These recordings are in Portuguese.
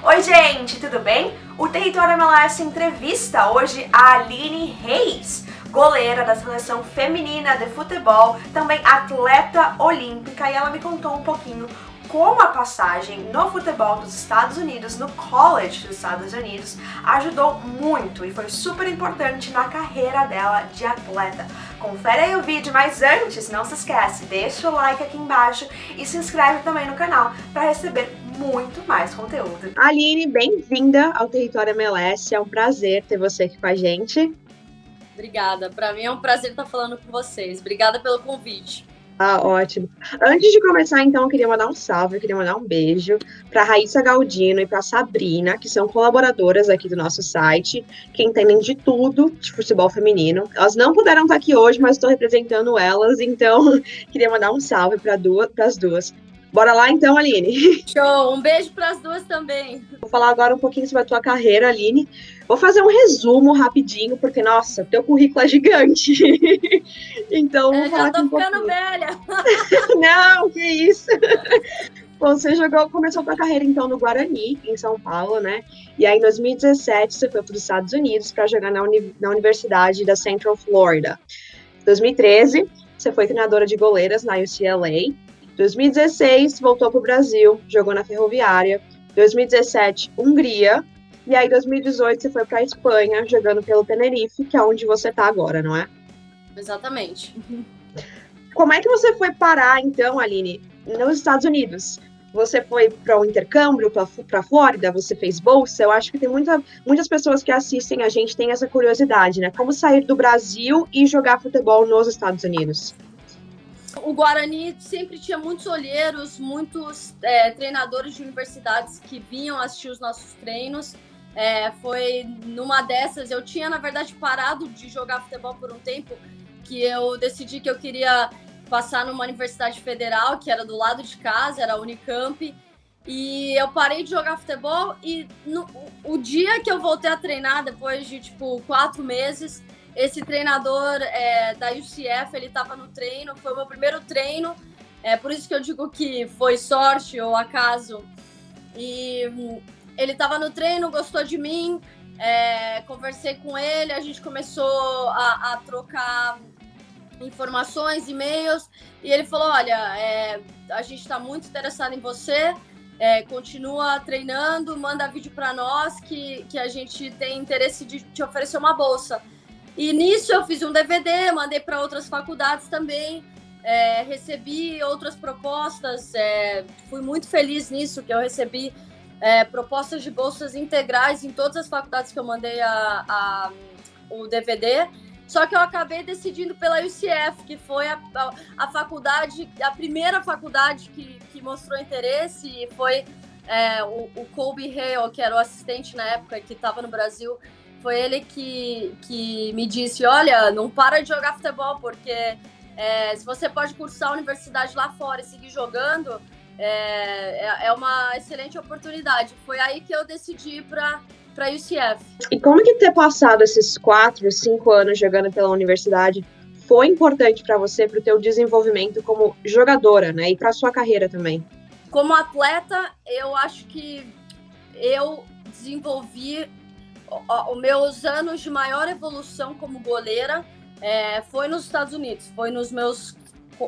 Oi gente, tudo bem? O Território MLS entrevista hoje a Aline Reis, goleira da seleção feminina de futebol, também atleta olímpica, e ela me contou um pouquinho como a passagem no futebol dos Estados Unidos, no college dos Estados Unidos, ajudou muito e foi super importante na carreira dela de atleta. Confere aí o vídeo, mas antes, não se esquece, deixa o like aqui embaixo e se inscreve também no canal para receber muito mais conteúdo. Aline, bem-vinda ao Território MLS, é um prazer ter você aqui com a gente. Obrigada, para mim é um prazer estar falando com vocês. Obrigada pelo convite. Ah, ótimo. Antes de começar, então, eu queria mandar um salve, eu queria mandar um beijo para Raíssa Galdino e para Sabrina, que são colaboradoras aqui do nosso site, que entendem de tudo de futebol feminino. Elas não puderam estar aqui hoje, mas estou representando elas, então queria mandar um salve para as duas. Bora lá então, Aline. Show, um beijo para as duas também. Vou falar agora um pouquinho sobre a tua carreira, Aline. Vou fazer um resumo rapidinho, porque, nossa, teu currículo é gigante. Então, vou falar já tô aqui ficando velha. Não, que isso. Bom, você começou a tua carreira, então, no Guarani, em São Paulo, né? E aí, em 2017, você foi para os Estados Unidos para jogar na Universidade da Central Florida. Em 2013, você foi treinadora de goleiras na UCLA. 2016, voltou para o Brasil, jogou na Ferroviária. 2017, Hungria. E aí, em 2018, você foi para a Espanha, jogando pelo Tenerife, que é onde você está agora, não é? Exatamente. Como é que você foi parar, então, Aline, nos Estados Unidos? Você foi para um intercâmbio, para a Flórida? Você fez bolsa? Eu acho que tem muitas pessoas que assistem a gente têm essa curiosidade, né? Como sair do Brasil e jogar futebol nos Estados Unidos? O Guarani sempre tinha muitos olheiros, muitos treinadores de universidades que vinham assistir os nossos treinos. Foi numa dessas, eu tinha, na verdade, parado de jogar futebol por um tempo, que eu decidi que eu queria passar numa universidade federal, que era do lado de casa, era a Unicamp, e eu parei de jogar futebol e o dia que eu voltei a treinar, depois de, 4 meses, esse treinador da UCF, ele estava no treino, foi o meu primeiro treino, por isso que eu digo que foi sorte ou acaso, e ele estava no treino, gostou de mim, conversei com ele, a gente começou a trocar informações, e-mails, e ele falou, olha, a gente está muito interessado em você, continua treinando, manda vídeo para nós que a gente tem interesse de te oferecer uma bolsa. E nisso eu fiz um DVD, mandei para outras faculdades também, recebi outras propostas, fui muito feliz nisso, que eu recebi propostas de bolsas integrais em todas as faculdades que eu mandei o DVD. Só que eu acabei decidindo pela UCF, que foi a faculdade, a primeira faculdade que mostrou interesse, e foi o Colby Hale, que era o assistente na época, que estava no Brasil, foi ele que me disse, olha, não para de jogar futebol, porque se você pode cursar a universidade lá fora e seguir jogando, é uma excelente oportunidade. Foi aí que eu decidi ir para a UCF. E como que ter passado esses 4, 5 anos jogando pela universidade foi importante para você, para o teu desenvolvimento como jogadora, né? E para a sua carreira também? Como atleta, eu acho que eu desenvolvi os meus anos de maior evolução como goleira foi nos Estados Unidos, foi nos meus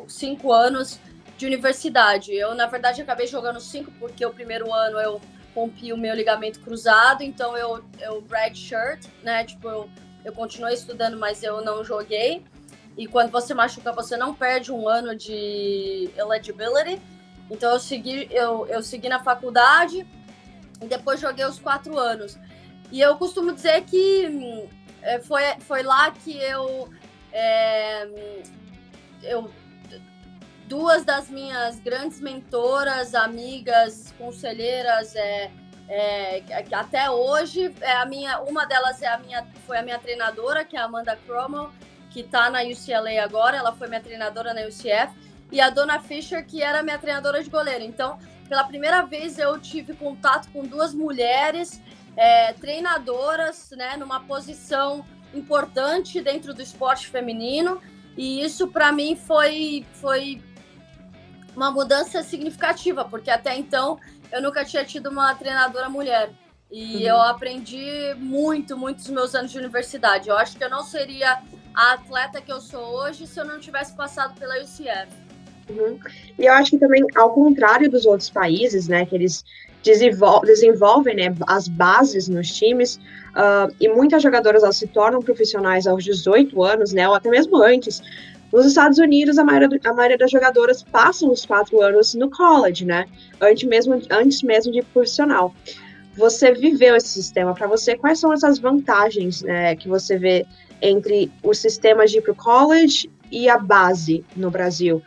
5 anos de universidade. Eu, na verdade, acabei jogando 5 porque o primeiro ano eu rompi o meu ligamento cruzado, então eu redshirt, né? Eu continuei estudando, mas eu não joguei. E quando você machuca, você não perde um ano de eligibility. Então eu segui na faculdade e depois joguei os 4 anos. E eu costumo dizer que foi lá que eu duas das minhas grandes mentoras, amigas, conselheiras, até hoje, uma delas foi a minha treinadora, que é a Amanda Cromwell, que está na UCLA agora, ela foi minha treinadora na UCF, e a Donna Fisher, que era minha treinadora de goleiro. Então, pela primeira vez, eu tive contato com 2 mulheres treinadoras, né, numa posição importante dentro do esporte feminino, e isso, para mim, foi uma mudança significativa, porque até então eu nunca tinha tido uma treinadora mulher. E eu aprendi muito os meus anos de universidade. Eu acho que eu não seria a atleta que eu sou hoje se eu não tivesse passado pela UCF. E eu acho que também, ao contrário dos outros países, né, que eles desenvolvem, né, as bases nos times, e muitas jogadoras elas se tornam profissionais aos 18 anos, né, ou até mesmo antes. Nos Estados Unidos, a maioria das jogadoras passam os 4 anos no college, né, antes mesmo de profissional. Você viveu esse sistema. Para você, quais são essas vantagens, né, que você vê entre o sistema de ir para o college e a base no Brasil?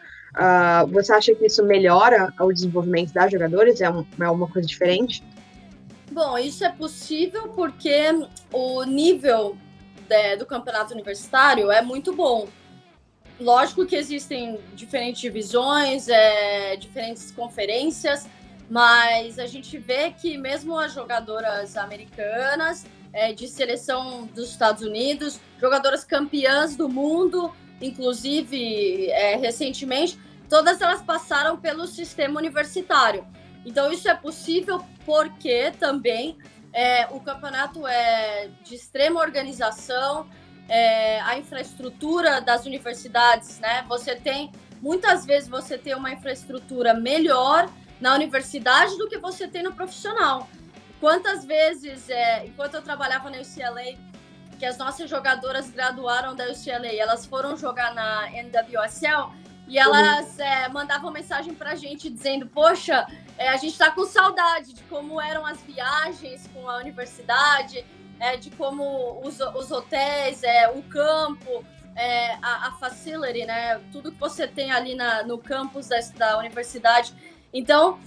Você acha que isso melhora o desenvolvimento das jogadoras? É uma coisa diferente? Bom, isso é possível porque o nível do campeonato universitário é muito bom. Lógico que existem diferentes divisões, diferentes conferências, mas a gente vê que mesmo as jogadoras americanas, de seleção dos Estados Unidos, jogadoras campeãs do mundo, inclusive recentemente, todas elas passaram pelo sistema universitário. Então isso é possível porque também o campeonato é de extrema organização, a infraestrutura das universidades, né? Muitas vezes você tem uma infraestrutura melhor na universidade do que você tem no profissional. Quantas vezes, enquanto eu trabalhava na UCLA, que as nossas jogadoras graduaram da UCLA, elas foram jogar na NWSL e elas mandavam mensagem pra gente dizendo, poxa, a gente tá com saudade de como eram as viagens com a universidade, de como os hotéis, o campo, a facility, né? Tudo que você tem ali no campus da universidade. Então,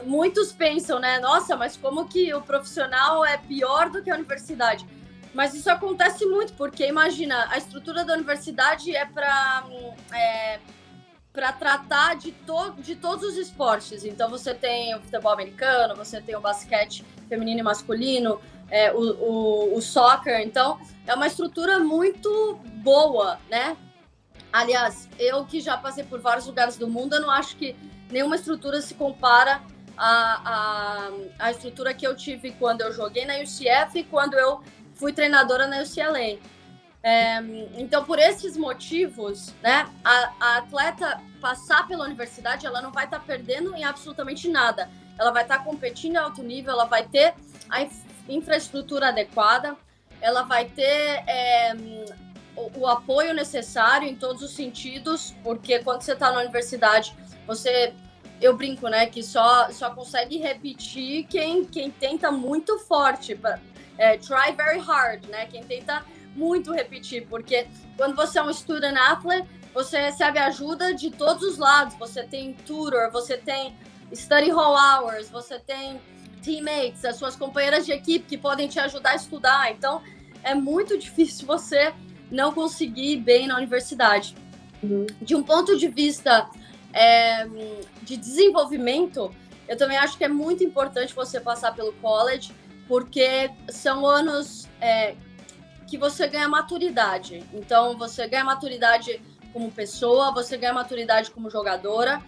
muitos pensam, né? Nossa, mas como que o profissional é pior do que a universidade? Mas isso acontece muito, porque imagina, a estrutura da universidade é para tratar de todos os esportes. Então, você tem o futebol americano, você tem o basquete feminino e masculino, o soccer. Então, é uma estrutura muito boa, né? Aliás, eu que já passei por vários lugares do mundo, eu não acho que nenhuma estrutura se compara à estrutura que eu tive quando eu joguei na UCF e quando eu fui treinadora na UCLA. Então, por esses motivos, né, a atleta passar pela universidade, ela não vai estar perdendo em absolutamente nada. Ela vai estar competindo em alto nível, ela vai ter a infraestrutura adequada, ela vai ter o apoio necessário em todos os sentidos, porque quando você está na universidade, eu brinco, né, que só consegue repetir quem tenta muito forte, try very hard, né, quem tenta muito repetir, porque quando você é um student athlete, você recebe ajuda de todos os lados, você tem tutor, você tem study hall hours, você tem teammates, as suas companheiras de equipe que podem te ajudar a estudar, então é muito difícil você não conseguir ir bem na universidade. De um ponto de vista de desenvolvimento, eu também acho que é muito importante você passar pelo college, porque são anos que você ganha maturidade. Então, você ganha maturidade como pessoa, você ganha maturidade como jogadora,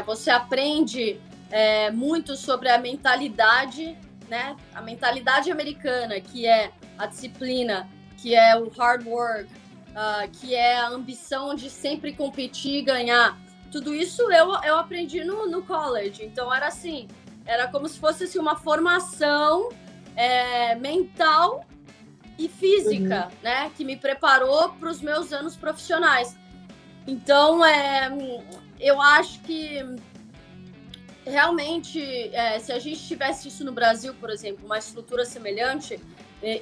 você aprende muito sobre a mentalidade, né? A mentalidade americana, que é a disciplina, que é o hard work, que é a ambição de sempre competir e ganhar. Tudo isso eu aprendi no college. Então, era assim, era como se fosse assim, uma formação mental e física, né? Que me preparou para os meus anos profissionais. Então, eu acho que realmente, se a gente tivesse isso no Brasil, por exemplo, uma estrutura semelhante,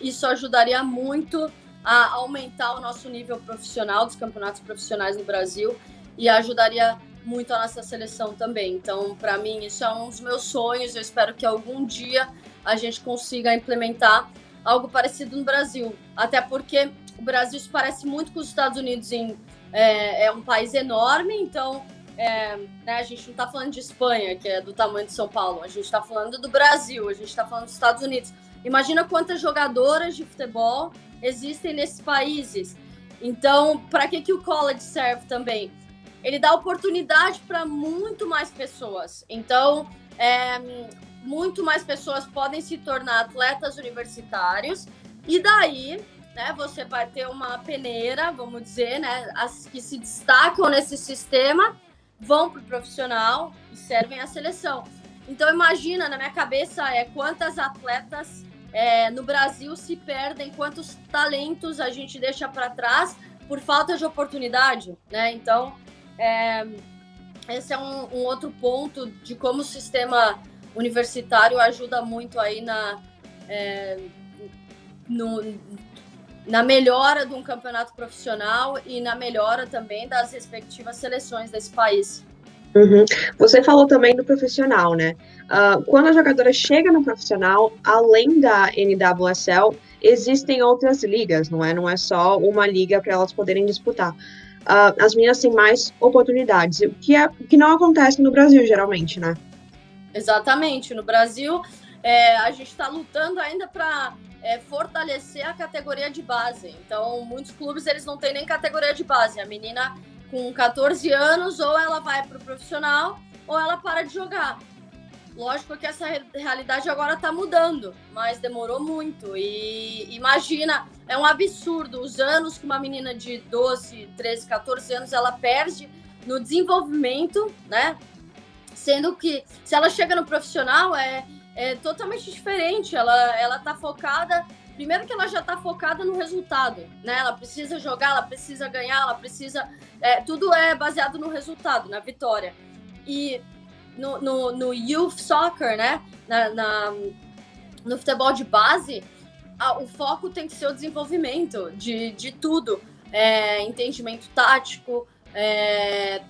isso ajudaria muito a aumentar o nosso nível profissional dos campeonatos profissionais no Brasil e ajudaria muito a nossa seleção também. Então, para mim, isso é um dos meus sonhos. Eu espero que algum dia a gente consiga implementar algo parecido no Brasil. Até porque o Brasil se parece muito com os Estados Unidos. É um país enorme, então né, a gente não está falando de Espanha, que é do tamanho de São Paulo. A gente está falando do Brasil, a gente está falando dos Estados Unidos. Imagina quantas jogadoras de futebol existem nesses países. Então, para que o college serve também? ele dá oportunidade para muito mais pessoas. Então, muito mais pessoas podem se tornar atletas universitários, e daí, né, você vai ter uma peneira, vamos dizer, né, as que se destacam nesse sistema vão para o profissional e servem à seleção. Então, imagina, na minha cabeça, quantas atletas no Brasil se perdem, quantos talentos a gente deixa para trás por falta de oportunidade, né? Então, esse é um outro ponto de como o sistema universitário ajuda muito aí na melhora de um campeonato profissional e na melhora também das respectivas seleções desse país. Uhum. Você falou também do profissional, né? Quando a jogadora chega no profissional, além da NWSL, existem outras ligas, não é? Não é só uma liga para elas poderem disputar. As meninas têm mais oportunidades, o que não acontece no Brasil, geralmente, né? Exatamente. No Brasil, a gente está lutando ainda para fortalecer a categoria de base. Então, muitos clubes eles não têm nem categoria de base. A menina com 14 anos, ou ela vai para o profissional, ou ela para de jogar. Lógico que essa realidade agora está mudando, mas demorou muito. E imagina, é um absurdo os anos que uma menina de 12, 13, 14 anos, ela perde no desenvolvimento, né? Sendo que, se ela chega no profissional, é totalmente diferente. Ela está focada... Primeiro que ela já está focada no resultado, né? Ela precisa jogar, ela precisa ganhar, ela precisa... tudo é baseado no resultado, na vitória. E no youth soccer, né? No futebol de base, o foco tem que ser o desenvolvimento de tudo. Entendimento tático,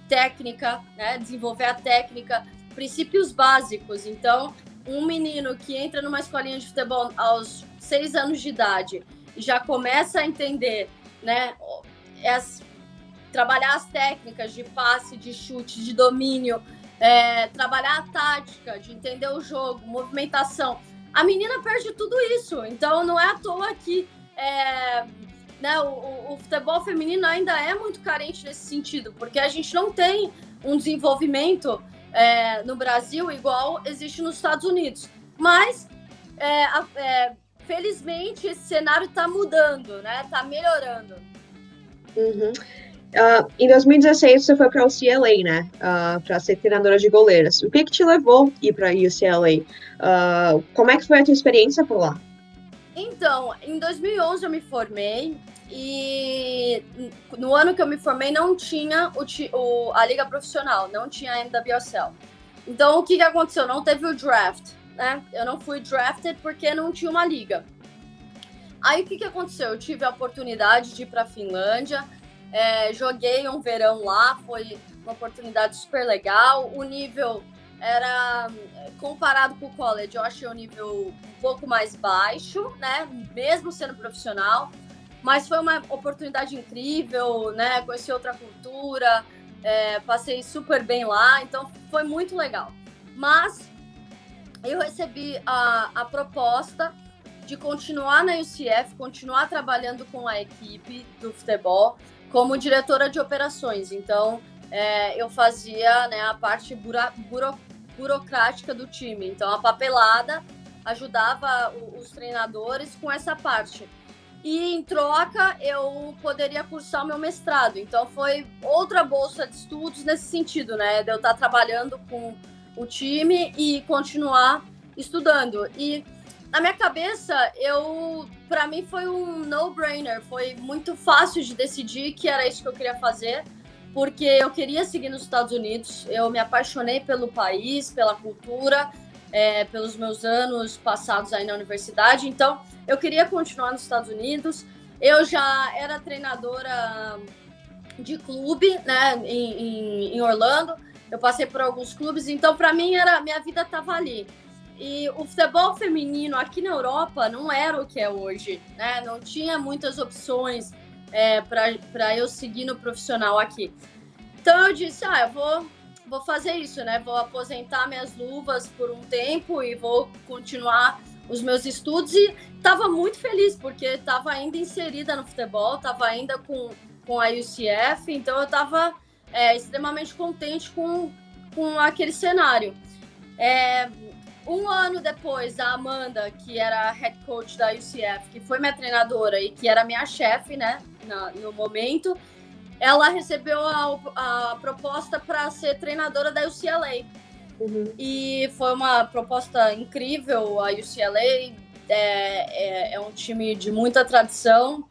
técnica, né? Desenvolver a técnica, princípios básicos. Então, um menino que entra numa escolinha de futebol aos 6 anos de idade e já começa a entender, né, trabalhar as técnicas de passe, de chute, de domínio, trabalhar a tática, de entender o jogo, movimentação. A menina perde tudo isso. Então, não é à toa que né, o futebol feminino ainda é muito carente nesse sentido, porque a gente não tem um desenvolvimento no Brasil igual existe nos Estados Unidos. Mas, felizmente, esse cenário está mudando, né? Está melhorando. Uhum. Em 2016, você foi para o UCLA, né? Para ser treinadora de goleiras. O que te levou a ir para a UCLA? Como é que foi a tua experiência por lá? Então, em 2011 eu me formei e no ano que eu me formei não tinha a liga profissional, não tinha a NWSL. Então, o que aconteceu? Não teve o draft, né? Eu não fui drafted porque não tinha uma liga. Aí, o que aconteceu? Eu tive a oportunidade de ir para a Finlândia, joguei um verão lá, foi uma oportunidade super legal. O nível era, comparado com o college, eu achei o nível um pouco mais baixo, né? Mesmo sendo profissional. Mas foi uma oportunidade incrível, né? Conheci outra cultura, passei super bem lá, então foi muito legal. Mas eu recebi a proposta de continuar na UCF, continuar trabalhando com a equipe do futebol como diretora de operações. Então, eu fazia, né, a parte burocrática do time. Então, a papelada ajudava os treinadores com essa parte. E, em troca, eu poderia cursar o meu mestrado. Então, foi outra bolsa de estudos nesse sentido, né? De eu estar trabalhando com o time e continuar estudando. E, na minha cabeça, para mim foi um no-brainer. Foi muito fácil de decidir que era isso que eu queria fazer, porque eu queria seguir nos Estados Unidos. Eu me apaixonei pelo país, pela cultura, pelos meus anos passados aí na universidade. Então, eu queria continuar nos Estados Unidos. Eu já era treinadora de clube, né, em Orlando. Eu passei por alguns clubes, então para mim minha vida estava ali. E o futebol feminino aqui na Europa não era o que é hoje, né? Não tinha muitas opções para eu seguir no profissional aqui. Então eu disse, eu vou fazer isso, né? Vou aposentar minhas luvas por um tempo e vou continuar os meus estudos. E estava muito feliz, porque estava ainda inserida no futebol, estava ainda com a UCF, então eu estava extremamente contente com aquele cenário. Um ano depois, a Amanda, que era head coach da UCF, que foi minha treinadora e que era minha chefe, né, no momento, ela recebeu a proposta para ser treinadora da UCLA. Uhum. E foi uma proposta incrível. A UCLA é um time de muita tradição.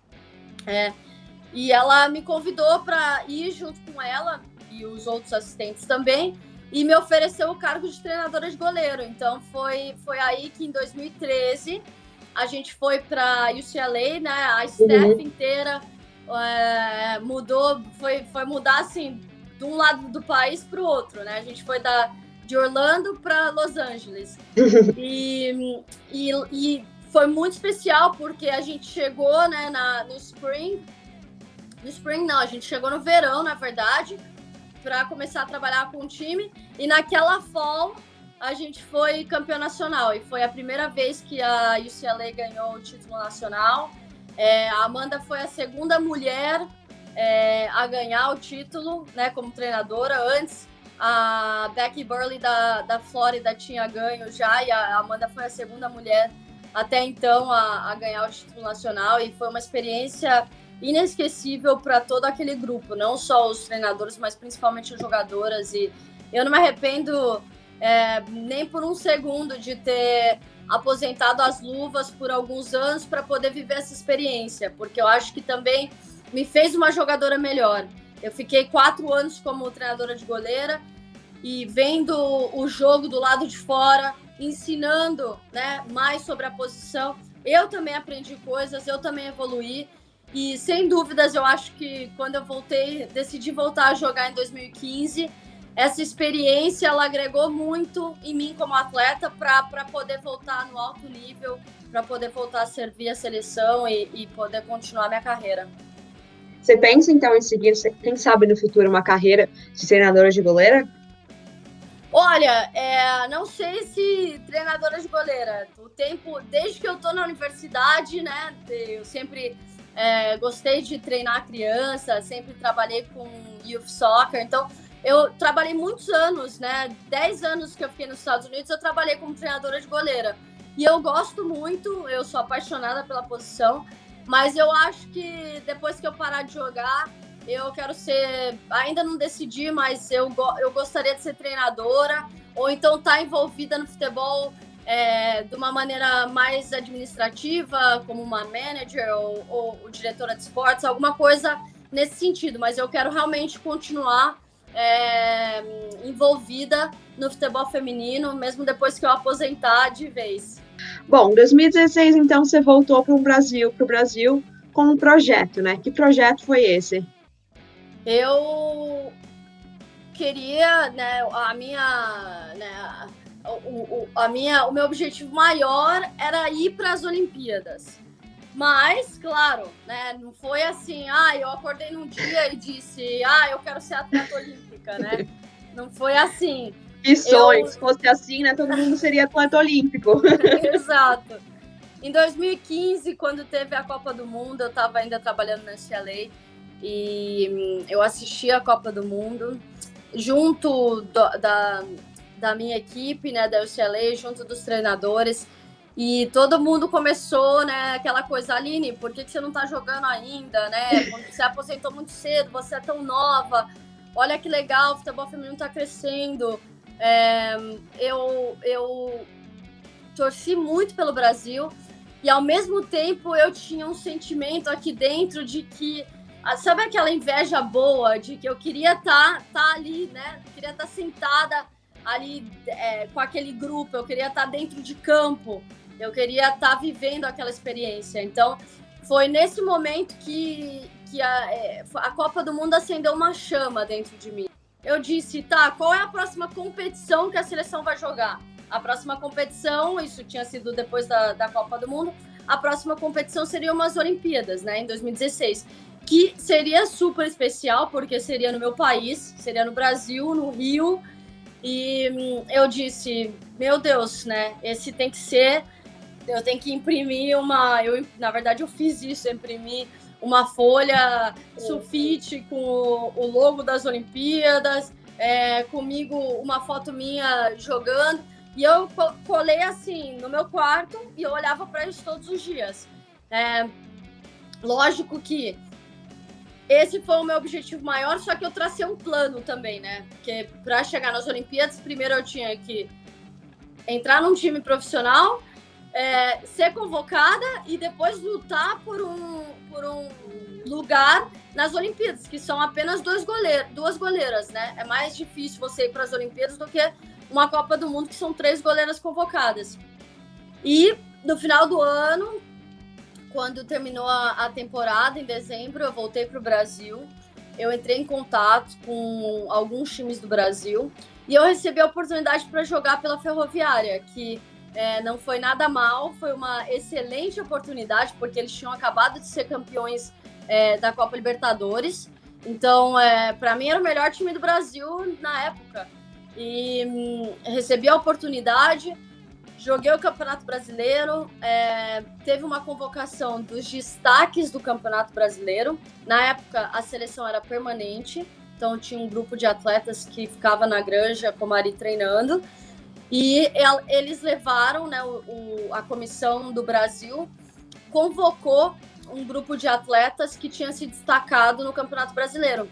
E ela me convidou para ir junto com ela e os outros assistentes também, e me ofereceu o cargo de treinadora de goleiro. Então foi aí que em 2013 a gente foi para UCLA, né? A staff inteira mudou, foi mudar assim de um lado do país para o outro, né? A gente foi de Orlando para Los Angeles. E foi muito especial porque a gente chegou, né, no Spring. No Spring não, a gente chegou no verão, na verdade, para começar a trabalhar com o time. E naquela fall a gente foi campeão nacional. E foi a primeira vez que a UCLA ganhou o título nacional. A Amanda foi a segunda mulher a ganhar o título, né, como treinadora. Antes, a Becky Burleigh da Flórida tinha ganho já, e a Amanda foi a segunda mulher até então a ganhar o título nacional. E foi uma experiência inesquecível para todo aquele grupo, não só os treinadores, mas principalmente as jogadoras. E eu não me arrependo nem por um segundo de ter aposentado as luvas por alguns anos para poder viver essa experiência, porque eu acho que também me fez uma jogadora melhor. Eu fiquei 4 anos como treinadora de goleira e vendo o jogo do lado de fora, ensinando, né, mais sobre a posição. Eu também aprendi coisas, eu também evoluí. E, sem dúvidas, eu acho que quando eu decidi voltar a jogar em 2015, essa experiência, ela agregou muito em mim como atleta para poder voltar no alto nível, para poder voltar a servir a seleção e poder continuar minha carreira. Você pensa, então, em seguir, quem sabe, no futuro, uma carreira de treinadora de goleira? Olha, não sei se treinadora de goleira. O tempo, desde que eu tô na universidade, né, eu sempre gostei de treinar criança, sempre trabalhei com youth soccer, então eu trabalhei muitos anos, né, 10 anos que eu fiquei nos Estados Unidos, eu trabalhei como treinadora de goleira. E eu gosto muito, eu sou apaixonada pela posição, mas eu acho que depois que eu parar de jogar, eu quero ser, ainda não decidi, mas eu gostaria de ser treinadora, ou então estar envolvida no futebol de uma maneira mais administrativa, como uma manager ou diretora de esportes, alguma coisa nesse sentido. Mas eu quero realmente continuar envolvida no futebol feminino, mesmo depois que eu aposentar de vez. Bom, em 2016, então, você voltou para o Brasil com um projeto, né? Que projeto foi esse? Eu queria, né, o meu objetivo maior era ir para as Olimpíadas. Mas, claro, né, não foi assim, eu acordei num dia e disse, eu quero ser atleta olímpica, né? Não foi assim. Que sonho, se fosse assim, né, todo mundo seria atleta olímpico. Exato. Em 2015, quando teve a Copa do Mundo, eu estava ainda trabalhando na UCLA e eu assisti a Copa do Mundo junto da minha equipe, né, da UCLA, junto dos treinadores, e todo mundo começou, né, aquela coisa, Aline, por que você não tá jogando ainda, né? Você aposentou muito cedo, você é tão nova, olha que legal, o futebol feminino tá crescendo. Eu torci muito pelo Brasil e, ao mesmo tempo, eu tinha um sentimento aqui dentro de que, sabe aquela inveja boa de que eu queria estar ali, né? Eu queria estar sentada ali com aquele grupo, eu queria estar dentro de campo, eu queria estar vivendo aquela experiência. Então, foi nesse momento que a Copa do Mundo acendeu uma chama dentro de mim. Eu disse, qual é a próxima competição que a seleção vai jogar? A próxima competição, isso tinha sido depois da Copa do Mundo, a próxima competição seria umas Olimpíadas, né, em 2016, que seria super especial, porque seria no meu país, seria no Brasil, no Rio, e eu disse, meu Deus, né, esse tem que ser, eu tenho que imprimir na verdade eu fiz isso, eu imprimi uma folha sulfite com o logo das Olimpíadas, comigo uma foto minha jogando, e eu colei assim no meu quarto e eu olhava para isso todos os dias. Lógico que esse foi o meu objetivo maior, só que eu tracei um plano também, né? Porque para chegar nas Olimpíadas, primeiro eu tinha que entrar num time profissional, ser convocada e depois lutar por um lugar nas Olimpíadas, que são apenas duas goleiras, né? É mais difícil você ir para as Olimpíadas do que uma Copa do Mundo, que são 3 goleiras convocadas. E no final do ano, quando terminou a temporada, em dezembro, eu voltei para o Brasil. Eu entrei em contato com alguns times do Brasil e eu recebi a oportunidade para jogar pela Ferroviária, que não foi nada mal, foi uma excelente oportunidade, porque eles tinham acabado de ser campeões da Copa Libertadores. Então, para mim, era o melhor time do Brasil na época. E recebi a oportunidade. Joguei o Campeonato Brasileiro, teve uma convocação dos destaques do Campeonato Brasileiro. Na época, a seleção era permanente, então tinha um grupo de atletas que ficava na granja com a Mari treinando. E eles levaram, né, a comissão do Brasil, convocou um grupo de atletas que tinha se destacado no Campeonato Brasileiro.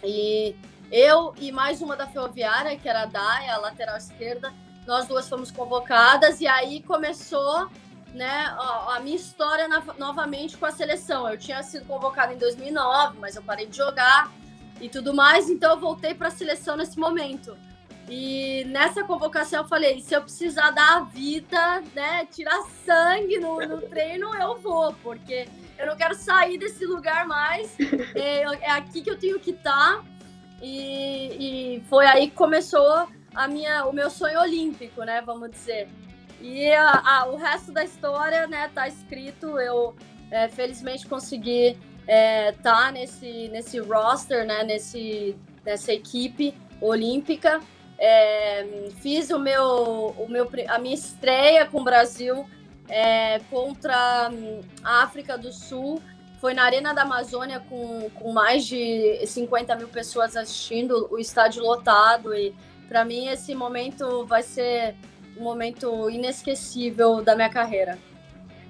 E eu e mais uma da Ferroviária, que era a Day, a lateral esquerda, nós duas fomos convocadas e aí começou, né, a minha história novamente com a seleção. Eu tinha sido convocada em 2009, mas eu parei de jogar e tudo mais, então eu voltei para a seleção nesse momento. E nessa convocação eu falei, se eu precisar dar a vida, né, tirar sangue no treino, eu vou, porque eu não quero sair desse lugar mais, é aqui que eu tenho que estar. E foi aí que começou o meu sonho olímpico, né, vamos dizer. E o resto da história, né, tá escrito. Eu felizmente consegui tá nesse roster, né, nessa equipe olímpica. Fiz a minha estreia com o Brasil contra a África do Sul. Foi na Arena da Amazônia com mais de 50 mil pessoas assistindo, o estádio lotado. E para mim esse momento vai ser um momento inesquecível da minha carreira.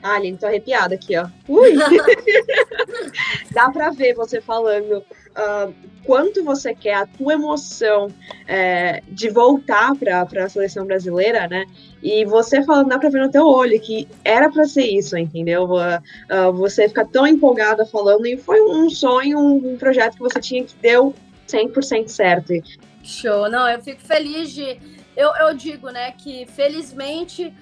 Aline, tô arrepiada aqui, ó. Ui! Dá pra ver você falando quanto você quer, a tua emoção de voltar para a seleção brasileira, né? E você falando, dá pra ver no teu olho que era pra ser isso, entendeu? Você fica tão empolgada falando, e foi um sonho, um projeto que você tinha que deu 100% certo. Show! Não, eu fico feliz de... Eu digo, né, que felizmente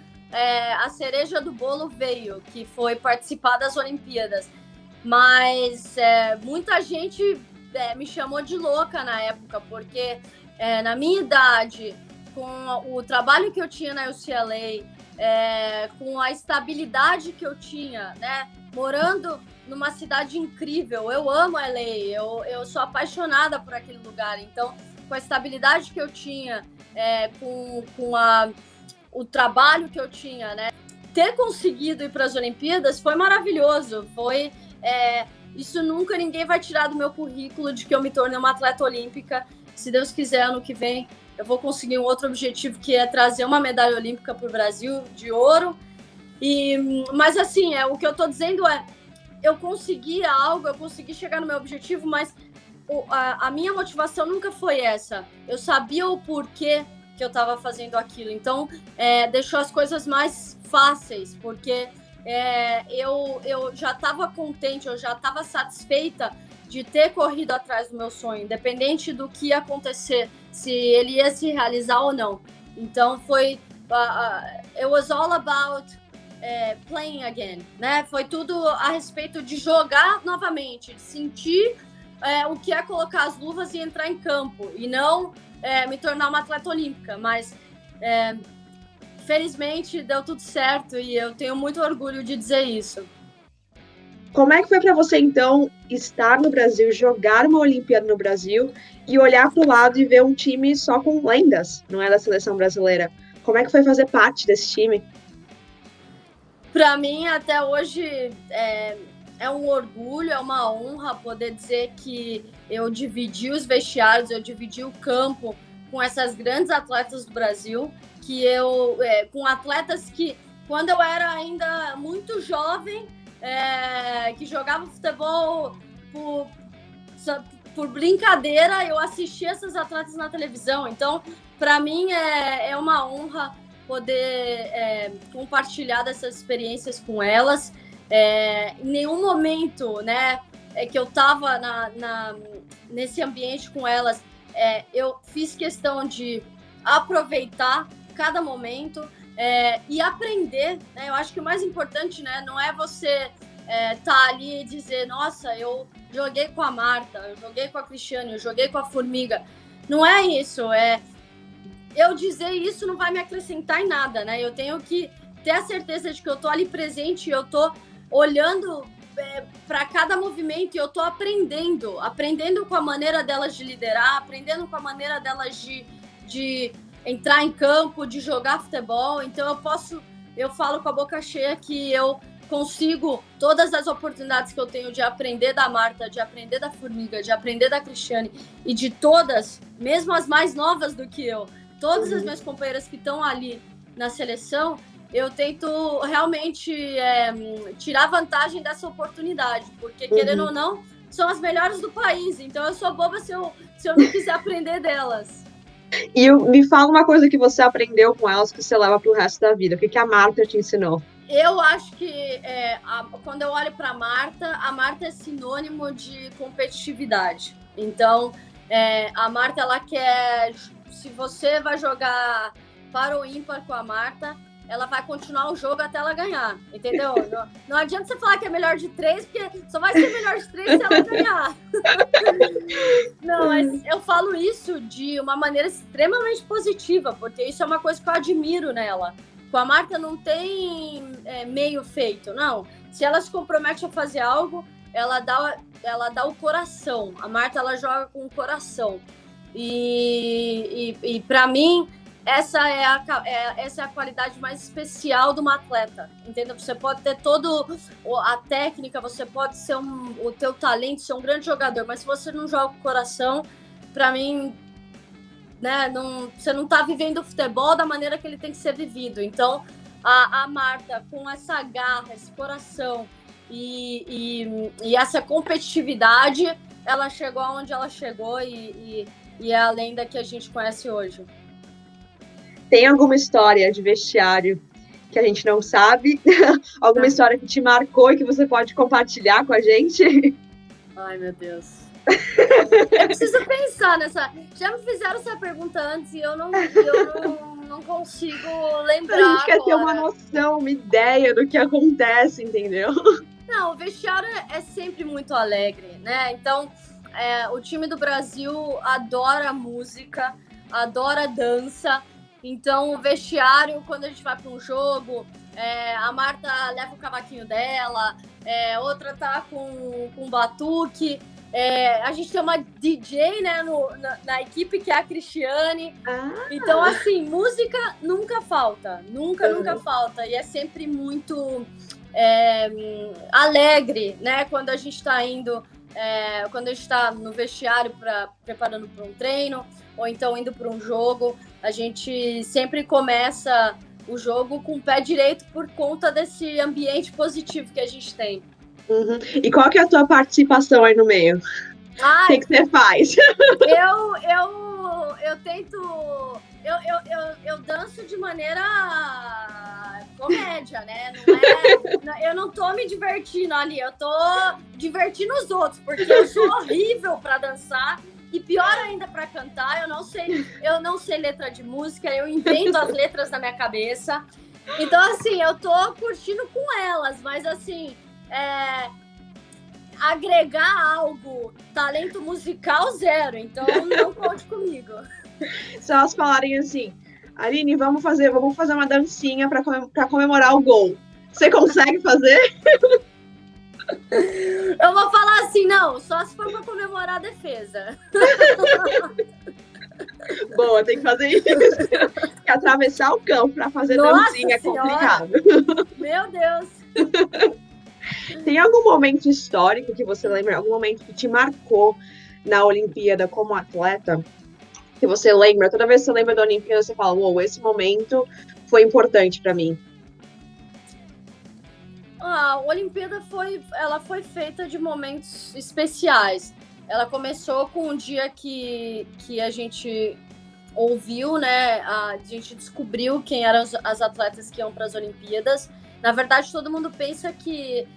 a cereja do bolo veio, que foi participar das Olimpíadas. Mas muita gente me chamou de louca na época, porque na minha idade, com o trabalho que eu tinha na UCLA, com a estabilidade que eu tinha, né, morando numa cidade incrível, eu amo LA, eu sou apaixonada por aquele lugar, então com a estabilidade que eu tinha, com o trabalho que eu tinha, né, ter conseguido ir para as Olimpíadas foi maravilhoso, isso nunca ninguém vai tirar do meu currículo de que eu me tornei uma atleta olímpica. Se Deus quiser, ano que vem eu vou conseguir um outro objetivo, que é trazer uma medalha olímpica para o Brasil de ouro. Mas assim, o que eu tô dizendo eu consegui algo, eu consegui chegar no meu objetivo, mas a minha motivação nunca foi essa. Eu sabia o porquê que eu estava fazendo aquilo, então deixou as coisas mais fáceis, porque eu já estava contente, eu já estava satisfeita de ter corrido atrás do meu sonho, independente do que ia acontecer, se ele ia se realizar ou não. Então foi it was all about playing again, né? Foi tudo a respeito de jogar novamente, de sentir o que é colocar as luvas e entrar em campo, e não me tornar uma atleta olímpica, mas felizmente deu tudo certo e eu tenho muito orgulho de dizer isso. Como é que foi para você, então, estar no Brasil, jogar uma Olimpíada no Brasil e olhar para o lado e ver um time só com lendas, não é, da seleção brasileira? Como é que foi fazer parte desse time? Para mim, até hoje, é é um orgulho, é uma honra poder dizer que eu dividi os vestiários, eu dividi o campo com essas grandes atletas do Brasil, com atletas que, quando eu era ainda muito jovem, que jogava futebol por brincadeira, eu assistia essas atletas na televisão. Então, para mim, é uma honra poder compartilhar dessas experiências com elas. Em nenhum momento, né, que eu estava nesse ambiente com elas, eu fiz questão de aproveitar cada momento e aprender, né? Eu acho que o mais importante, né, não é você tá ali e dizer, nossa, eu joguei com a Marta, eu joguei com a Cristiane, eu joguei com a Formiga. Não é isso, eu dizer isso não vai me acrescentar em nada, né? Eu tenho que ter a certeza de que eu tô ali presente, eu tô olhando para cada movimento e eu tô aprendendo com a maneira delas de liderar, aprendendo com a maneira delas de entrar em campo, de jogar futebol. Então eu falo com a boca cheia que eu consigo, todas as oportunidades que eu tenho de aprender da Marta, de aprender da Formiga, de aprender da Cristiane e de todas, mesmo as mais novas do que eu, todas as minhas companheiras que estão ali na seleção, eu tento realmente tirar vantagem dessa oportunidade, porque, querendo ou não, são as melhores do país. Então, eu sou boba se eu não quiser aprender delas. E me fala uma coisa que você aprendeu com elas que você leva para o resto da vida. O que a Marta te ensinou? Eu acho que, quando eu olho para a Marta é sinônimo de competitividade. Então, a Marta, ela quer... Se você vai jogar para o ímpar com a Marta, ela vai continuar o jogo até ela ganhar, entendeu? Não adianta você falar que é melhor de 3, porque só vai ser melhor de 3 se ela ganhar. Não, mas eu falo isso de uma maneira extremamente positiva, porque isso é uma coisa que eu admiro nela. Com a Marta não tem meio feito, não. Se ela se compromete a fazer algo, ela dá o coração. A Marta, ela joga com o coração. E para mim, essa é a qualidade mais especial de uma atleta, entendeu? Você pode ter toda a técnica, você pode ser o teu talento, ser um grande jogador, mas se você não joga com o coração, para mim, né, você não tá vivendo o futebol da maneira que ele tem que ser vivido. Então, a Marta, com essa garra, esse coração e essa competitividade, ela chegou aonde ela chegou e é a lenda que a gente conhece hoje. Tem alguma história de vestiário que a gente não sabe? Alguma história que te marcou e que você pode compartilhar com a gente? Ai, meu Deus. Eu preciso pensar nessa... Já me fizeram essa pergunta antes e eu não consigo lembrar. A gente quer agora. ter uma noção, uma ideia do que acontece, entendeu? Não, o vestiário é sempre muito alegre, né? Então, o time do Brasil adora música, adora dança. Então, o vestiário, quando a gente vai para um jogo, a Marta leva o cavaquinho dela, outra tá com batuque. A gente tem uma DJ, né, na equipe, que é a Cristiane. Então, assim, música nunca falta. Nunca falta. E é sempre muito alegre, né? Quando a gente está indo... quando a gente está no vestiário preparando para um treino, ou então indo para um jogo, a gente sempre começa o jogo com o pé direito por conta desse ambiente positivo que a gente tem. Uhum. E qual que é a tua participação aí no meio? O que você faz? Eu tento... Eu danço de maneira comédia, né? Eu não tô me divertindo ali, eu tô divertindo os outros, porque eu sou horrível pra dançar e pior ainda pra cantar. Eu não sei letra de música, eu invento as letras na minha cabeça. Então, assim, eu tô curtindo com elas, mas assim, agregar algo, talento musical, 0, então não conte comigo. Se elas falarem assim, Aline, vamos fazer uma dancinha para comemorar o gol. Você consegue fazer? Eu vou falar assim, não, só se for para comemorar a defesa. Boa, tem que fazer isso. Tem que atravessar o campo para fazer dancinha é complicado. Meu Deus. Tem algum momento histórico que você lembra, algum momento que te marcou na Olimpíada como atleta? Que você lembra, toda vez que você lembra da Olimpíada, você fala, uou, esse momento foi importante para mim. A Olimpíada ela foi feita de momentos especiais. Ela começou com um dia que a gente ouviu, né? A gente descobriu quem eram as atletas que iam para as Olimpíadas. Na verdade, todo mundo pensa que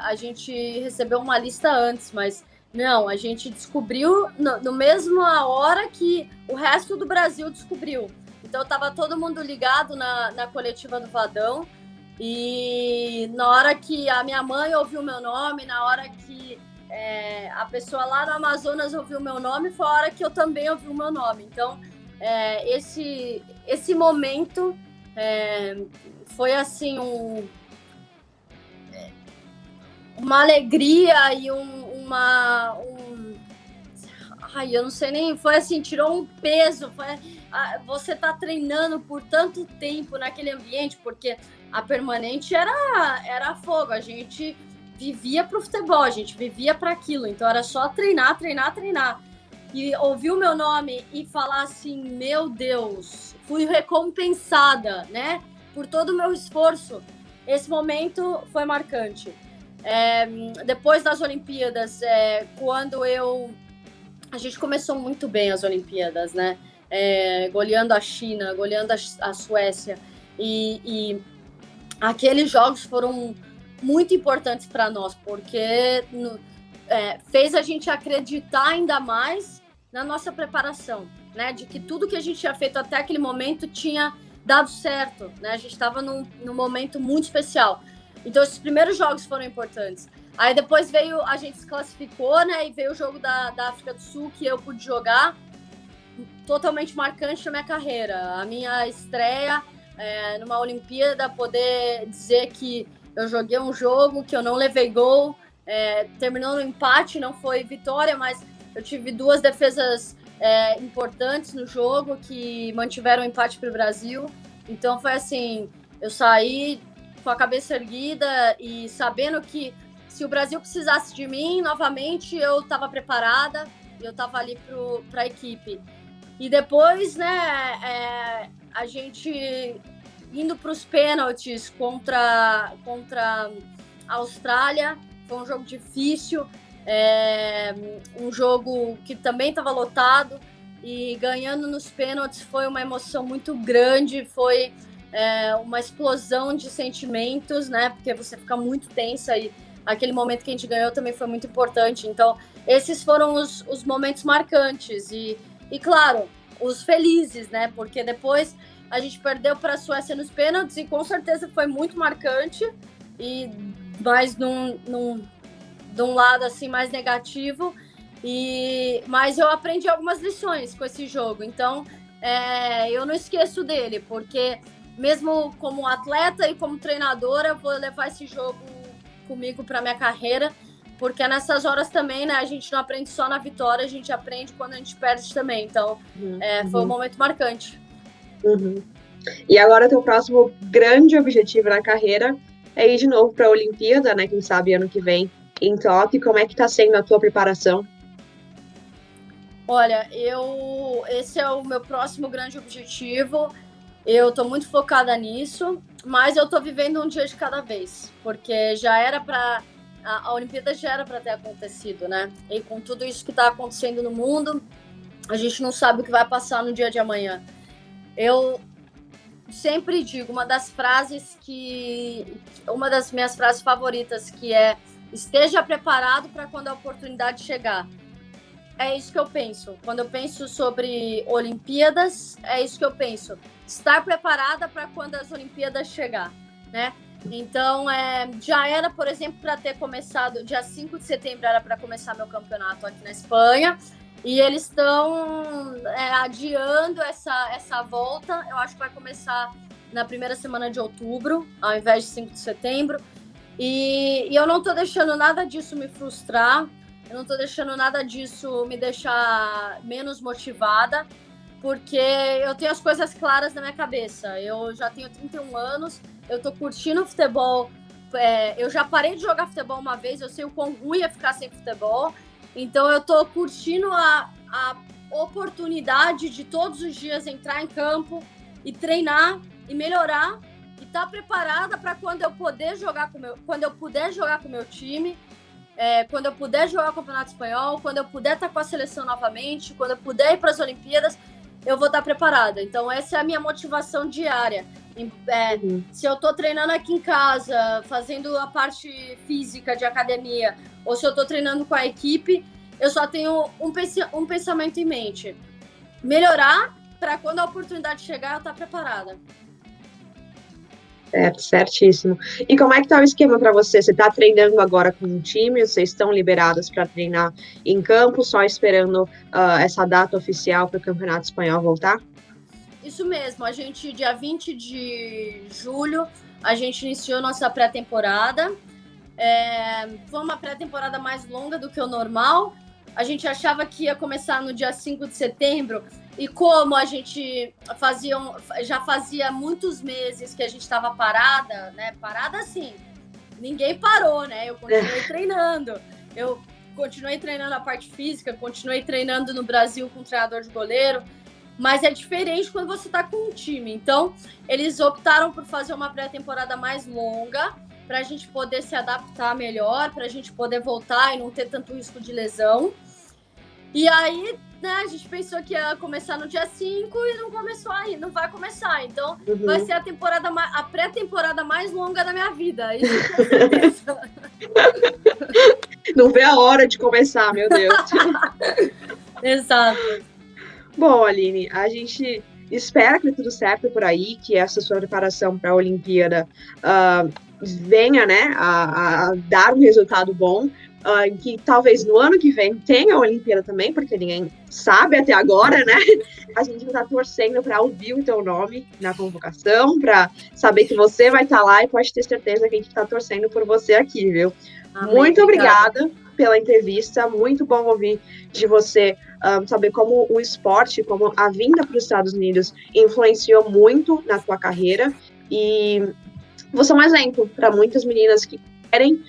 a gente recebeu uma lista antes, mas não, a gente descobriu no mesma hora que o resto do Brasil descobriu. Então, estava todo mundo ligado na coletiva do Vadão. E na hora que a minha mãe ouviu meu nome, na hora que a pessoa lá no Amazonas ouviu meu nome, foi a hora que eu também ouvi o meu nome. Então, esse momento foi assim uma alegria e ai, eu não sei nem, foi assim, tirou um peso. Você tá treinando por tanto tempo naquele ambiente, porque a permanente era fogo, a gente vivia pro futebol, a gente vivia para aquilo, então era só treinar. E ouvir o meu nome e falar assim, meu Deus, fui recompensada, né, por todo o meu esforço. Esse momento foi marcante. Depois das Olimpíadas, quando a gente começou muito bem as Olimpíadas, né, goleando a China, goleando a Suécia, e aqueles jogos foram muito importantes para nós, porque fez a gente acreditar ainda mais na nossa preparação, né? De que tudo que a gente tinha feito até aquele momento tinha dado certo, né? A gente estava num momento muito especial. Então, esses primeiros jogos foram importantes. Aí depois a gente se classificou, né? E veio o jogo da África do Sul, que eu pude jogar, totalmente marcante na minha carreira. A minha estreia numa Olimpíada, poder dizer que eu joguei um jogo, que eu não levei gol, terminou no empate, não foi vitória, mas eu tive 2 defesas importantes no jogo que mantiveram o empate para o Brasil. Então foi assim, eu saí com a cabeça erguida e sabendo que se o Brasil precisasse de mim novamente, eu estava preparada, eu estava ali para a equipe. E depois, né, a gente indo para os pênaltis contra a Austrália, foi um jogo difícil, um jogo que também estava lotado, e ganhando nos pênaltis foi uma emoção muito grande, foi uma explosão de sentimentos, né, porque você fica muito tensa, e aquele momento que a gente ganhou também foi muito importante. Então, esses foram os momentos marcantes, e claro, os felizes, né, porque depois a gente perdeu para a Suécia nos pênaltis, e com certeza foi muito marcante, mas de um lado assim mais negativo, mas eu aprendi algumas lições com esse jogo, então eu não esqueço dele, porque mesmo como atleta e como treinadora, eu vou levar esse jogo comigo para minha carreira, porque nessas horas também, né, a gente não aprende só na vitória, a gente aprende quando a gente perde também, então foi um momento marcante. Uhum. E agora teu próximo grande objetivo na carreira é ir de novo para a Olimpíada, né? Quem sabe ano que vem em Tóquio. Como é que está sendo a tua preparação? Olha, esse é o meu próximo grande objetivo. Eu estou muito focada nisso, mas eu estou vivendo um dia de cada vez, porque já era para a Olimpíada já era para ter acontecido, né? E com tudo isso que está acontecendo no mundo, a gente não sabe o que vai passar no dia de amanhã. Eu sempre digo uma das minhas frases favoritas, que é: esteja preparado para quando a oportunidade chegar. É isso que eu penso. Quando eu penso sobre Olimpíadas, é isso que eu penso. Estar preparada para quando as Olimpíadas chegar, né? Então, já era, por exemplo, para ter começado, dia 5 de setembro era para começar meu campeonato aqui na Espanha, e eles estão adiando essa volta. Eu acho que vai começar na primeira semana de outubro, ao invés de 5 de setembro. E eu não estou deixando nada disso me frustrar, eu não estou deixando nada disso me deixar menos motivada, porque eu tenho as coisas claras na minha cabeça. Eu já tenho 31 anos, eu estou curtindo o futebol eu já parei de jogar futebol uma vez, eu sei o quão ruim é ficar sem futebol. Então eu tô curtindo a oportunidade de todos os dias entrar em campo e treinar e melhorar e estar preparada para quando eu puder jogar com o meu time, quando eu puder jogar o Campeonato Espanhol, quando eu puder estar com a seleção novamente, quando eu puder ir para as Olimpíadas, eu vou estar preparada. Então essa é a minha motivação diária. Se eu estou treinando aqui em casa, fazendo a parte física de academia, ou se eu estou treinando com a equipe, eu só tenho um pensamento em mente: melhorar para quando a oportunidade chegar, eu estar preparada. Certíssimo. E como é que tá o esquema para você? Você está treinando agora com um time? Vocês estão liberados para treinar em campo, só esperando essa data oficial para o Campeonato Espanhol voltar? Isso mesmo, a gente, dia 20 de julho, a gente iniciou nossa pré-temporada. Foi uma pré-temporada mais longa do que o normal. A gente achava que ia começar no dia 5 de setembro, e como a gente já fazia muitos meses que a gente estava parada, né? Parada assim, ninguém parou, né? Eu continuei treinando. Eu continuei treinando a parte física, continuei treinando no Brasil com treinador de goleiro, mas é diferente quando você está com um time. Então, eles optaram por fazer uma pré-temporada mais longa, para a gente poder se adaptar melhor, para a gente poder voltar e não ter tanto risco de lesão. E aí, né, a gente pensou que ia começar no dia 5 e não começou aí, não vai começar. Então, vai ser a pré-temporada mais longa da minha vida, isso com certeza. Não vê a hora de começar, meu Deus. Exato. Bom, Aline, a gente espera que dê tudo certo por aí, que essa sua preparação para a Olimpíada venha, né, a dar um resultado bom, que talvez no ano que vem tenha a Olimpíada também, porque ninguém sabe até agora, né? A gente vai estar torcendo para ouvir o teu nome na convocação, para saber que você vai estar lá, e pode ter certeza que a gente está torcendo por você aqui, viu? Amém, muito obrigada pela entrevista, muito bom ouvir de você, saber como o esporte, como a vinda para os Estados Unidos influenciou muito na tua carreira, e você é um exemplo para muitas meninas que querem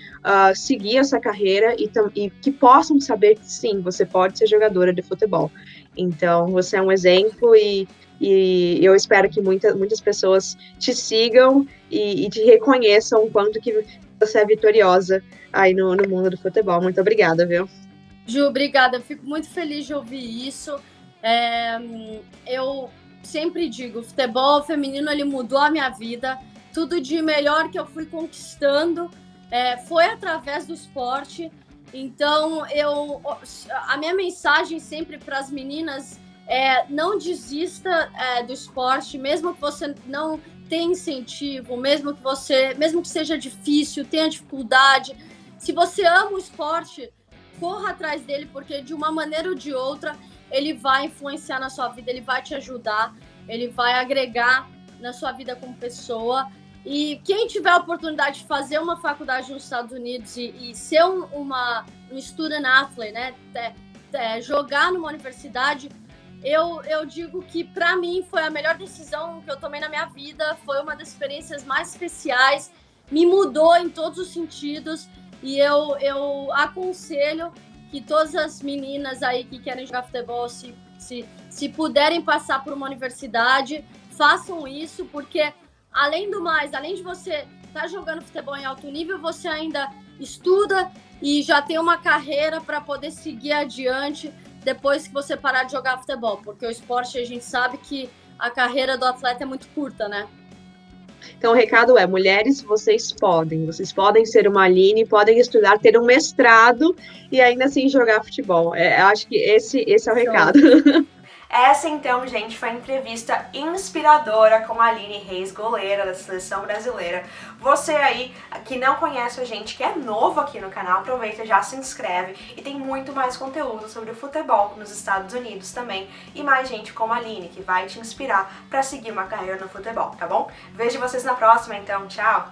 seguir essa carreira e que possam saber que sim, você pode ser jogadora de futebol. Então, você é um exemplo, e eu espero que muitas pessoas te sigam e te reconheçam o quanto que você é vitoriosa aí no mundo do futebol. Muito obrigada, viu? Ju, obrigada. Eu fico muito feliz de ouvir isso. Eu sempre digo, o futebol feminino, ele mudou a minha vida. Tudo de melhor que eu fui conquistando foi através do esporte. Então, a minha mensagem sempre para as meninas é: não desista do esporte, mesmo que você não tenha incentivo, mesmo que seja difícil, tenha dificuldade. Se você ama o esporte, corra atrás dele, porque de uma maneira ou de outra ele vai influenciar na sua vida, ele vai te ajudar, ele vai agregar na sua vida como pessoa. E quem tiver a oportunidade de fazer uma faculdade nos Estados Unidos e ser um student athlete, né, jogar numa universidade, eu digo que para mim foi a melhor decisão que eu tomei na minha vida, foi uma das experiências mais especiais, me mudou em todos os sentidos, e eu aconselho que todas as meninas aí que querem jogar futebol, se puderem passar por uma universidade, façam isso, porque além do mais, além de você estar jogando futebol em alto nível, você ainda estuda e já tem uma carreira para poder seguir adiante depois que você parar de jogar futebol, porque o esporte, a gente sabe que a carreira do atleta é muito curta, né? Então, o recado é: mulheres, vocês podem ser uma Aline, podem estudar, ter um mestrado e ainda assim jogar futebol. Acho que esse é o recado. Essa, então, gente, foi a entrevista inspiradora com a Aline Reis, goleira da Seleção Brasileira. Você aí que não conhece a gente, que é novo aqui no canal, aproveita, já se inscreve, e tem muito mais conteúdo sobre o futebol nos Estados Unidos também, e mais gente como a Aline, que vai te inspirar para seguir uma carreira no futebol, tá bom? Vejo vocês na próxima, então, tchau!